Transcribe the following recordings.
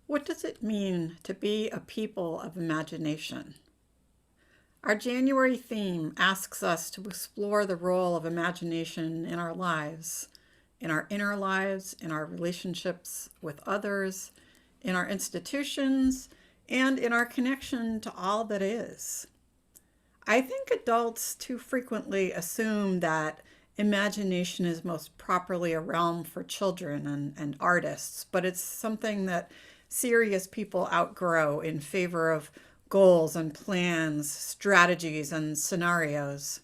What does it mean to be a people of imagination? Our January theme asks us to explore the role of imagination in our lives, in our inner lives, in our relationships with others, in our institutions, and in our connection to all that is. I think adults too frequently assume that imagination is most properly a realm for children and artists, but it's something that serious people outgrow in favor of goals and plans, strategies and scenarios.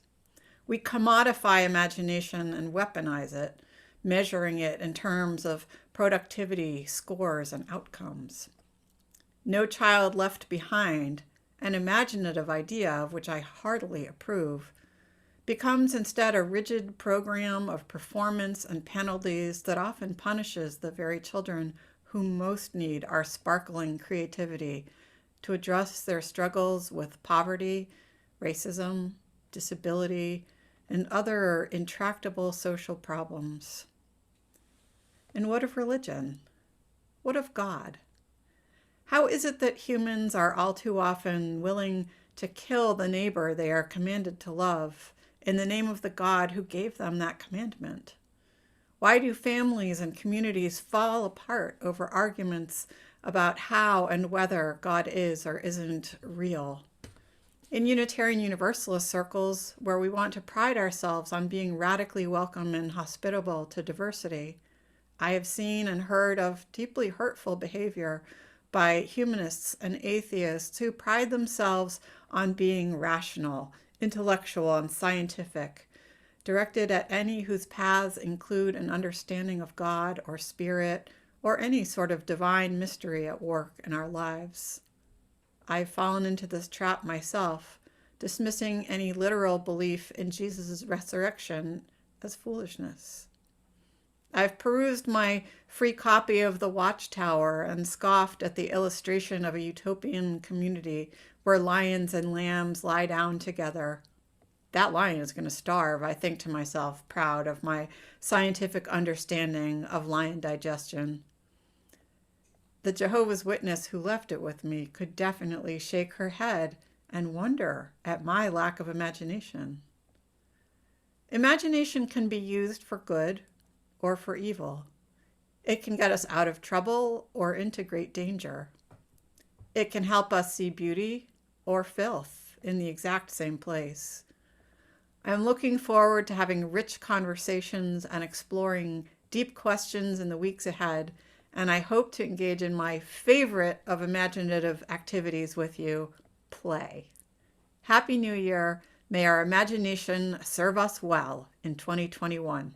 We commodify imagination and weaponize it, measuring it in terms of productivity, scores, and outcomes. No Child Left Behind, an imaginative idea of which I heartily approve, becomes instead a rigid program of performance and penalties that often punishes the very children who most need our sparkling creativity to address their struggles with poverty, racism, disability, and other intractable social problems. And what of religion? What of God? How is it that humans are all too often willing to kill the neighbor they are commanded to love in the name of the God who gave them that commandment? Why do families and communities fall apart over arguments about how and whether God is or isn't real? In Unitarian Universalist circles, where we want to pride ourselves on being radically welcome and hospitable to diversity, I have seen and heard of deeply hurtful behavior by humanists and atheists who pride themselves on being rational, intellectual, and scientific, directed at any whose paths include an understanding of God or spirit or any sort of divine mystery at work in our lives. I've fallen into this trap myself, dismissing any literal belief in Jesus' resurrection as foolishness. I've perused my free copy of The Watchtower and scoffed at the illustration of a utopian community where lions and lambs lie down together. That lion is going to starve, I think to myself, proud of my scientific understanding of lion digestion. The Jehovah's Witness who left it with me could definitely shake her head and wonder at my lack of imagination. Imagination can be used for good or for evil. It can get us out of trouble or into great danger. It can help us see beauty or filth in the exact same place. I'm looking forward to having rich conversations and exploring deep questions in the weeks ahead, and I hope to engage in my favorite of imaginative activities with you, play. Happy New Year. May our imagination serve us well in 2021.